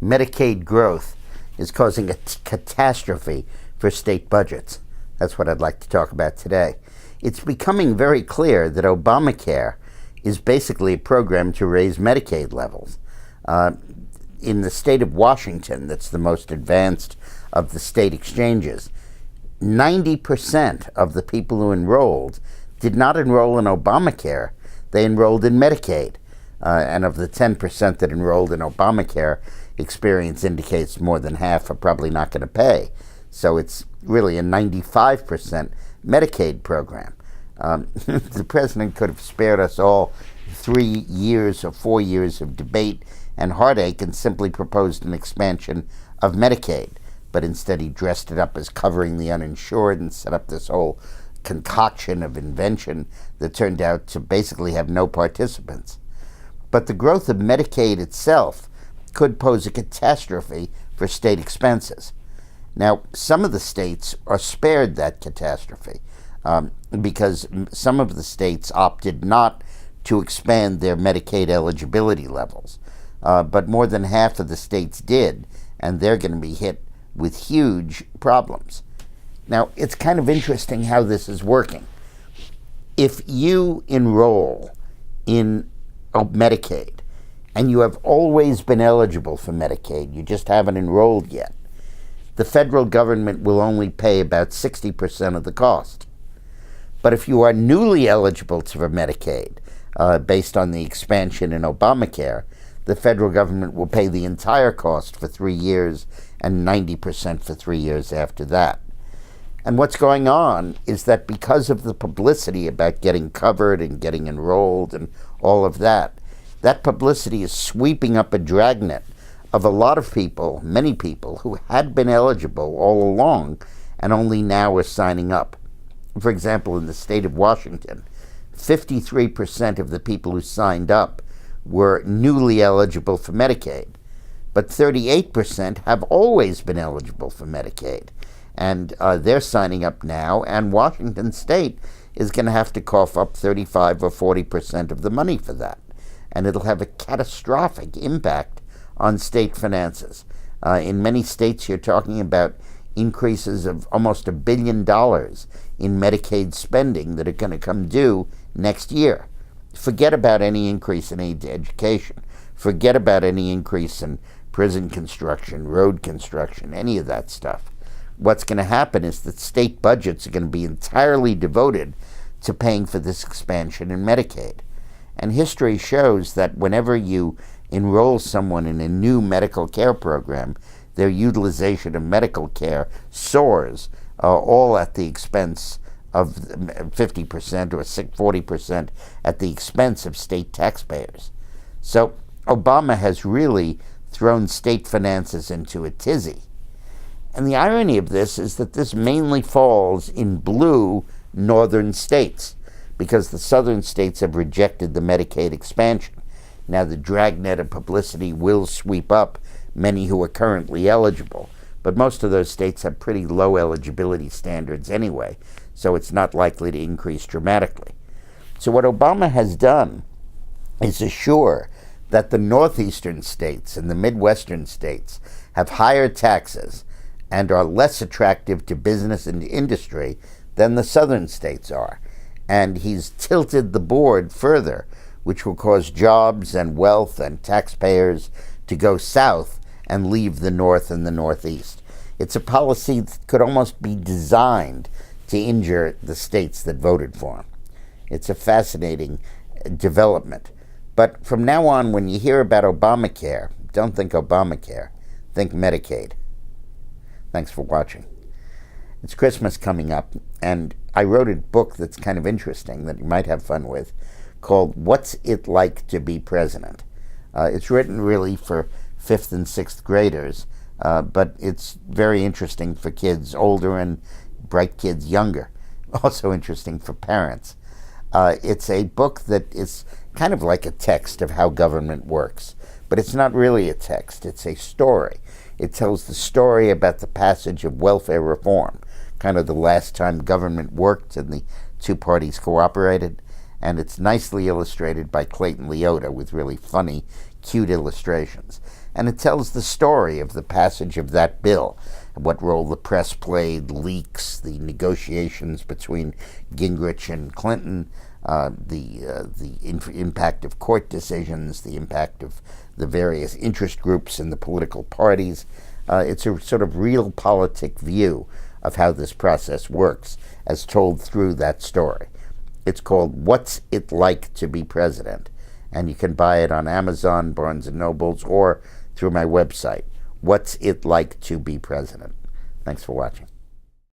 Medicaid growth is causing a catastrophe for state budgets. That's what I'd like to talk about today. It's becoming very clear that Obamacare is basically a program to raise Medicaid levels. In the state of Washington, that's the most advanced of the state exchanges, 90% of the people who enrolled did not enroll in Obamacare. They enrolled in Medicaid. And of the 10% that enrolled in Obamacare, experience indicates more than half are probably not going to pay. So it's really a 95% Medicaid program. The president could have spared us all 3 years or 4 years of debate and heartache and simply proposed an expansion of Medicaid. But instead he dressed it up as covering the uninsured and set up this whole concoction of invention that turned out to basically have no participants. But the growth of Medicaid itself could pose a catastrophe for state expenses. Now, some of the states are spared that catastrophe because some of the states opted not to expand their Medicaid eligibility levels. But more than half of the states did, and they're going to be hit with huge problems. Now, it's kind of interesting how this is working. If you enroll in Medicaid, and you have always been eligible for Medicaid, you just haven't enrolled yet, the federal government will only pay about 60% of the cost. But if you are newly eligible for Medicaid, based on the expansion in Obamacare, the federal government will pay the entire cost for 3 years and 90% for 3 years after that. And what's going on is that because of the publicity about getting covered and getting enrolled and all of that, that publicity is sweeping up a dragnet of a lot of people, many people, who had been eligible all along and only now are signing up. For example, in the state of Washington, 53% of the people who signed up were newly eligible for Medicaid, but 38% have always been eligible for Medicaid. And they're signing up now, and Washington State is going to have to cough up 35 or 40% of the money for that. And it'll have a catastrophic impact on state finances. In many states, you're talking about increases of almost $1 billion in Medicaid spending that are going to come due next year. Forget about any increase in aid to education. Forget about any increase in prison construction, road construction, any of that stuff. What's going to happen is that state budgets are going to be entirely devoted to paying for this expansion in Medicaid. And history shows that whenever you enroll someone in a new medical care program, their utilization of medical care soars, all at the expense of 50% or 40% at the expense of state taxpayers. So Obama has really thrown state finances into a tizzy. And the irony of this is that this mainly falls in blue northern states because the southern states have rejected the Medicaid expansion. Now the dragnet of publicity will sweep up many who are currently eligible, but most of those states have pretty low eligibility standards anyway, so it's not likely to increase dramatically. So what Obama has done is assure that the northeastern states and the midwestern states have higher taxes and are less attractive to business and industry than the southern states are. And he's tilted the board further, which will cause jobs and wealth and taxpayers to go south and leave the north and the northeast. It's a policy that could almost be designed to injure the states that voted for him. It's a fascinating development. But from now on, when you hear about Obamacare, don't think Obamacare, think Medicaid. Thanks for watching. It's Christmas coming up, and I wrote a book that's kind of interesting that you might have fun with called What's It Like to Be President? It's written really for 5th and 6th graders, but it's very interesting for kids older and bright kids younger. Also interesting for parents. It's a book that is kind of like a text of how government works, but it's not really a text, it's a story. It tells the story about the passage of welfare reform, kind of the last time government worked and the two parties cooperated, and it's nicely illustrated by Clayton Leota with really funny, cute illustrations. and it tells the story of the passage of that bill, what role the press played, leaks, the negotiations between Gingrich and Clinton, the impact of court decisions, the impact of the various interest groups in the political parties. It's a sort of realpolitik view of how this process works, as told through that story. It's called What's It Like to Be President? And you can buy it on Amazon, Barnes & Nobles, or through my website, What's It Like to Be President? Thanks for watching.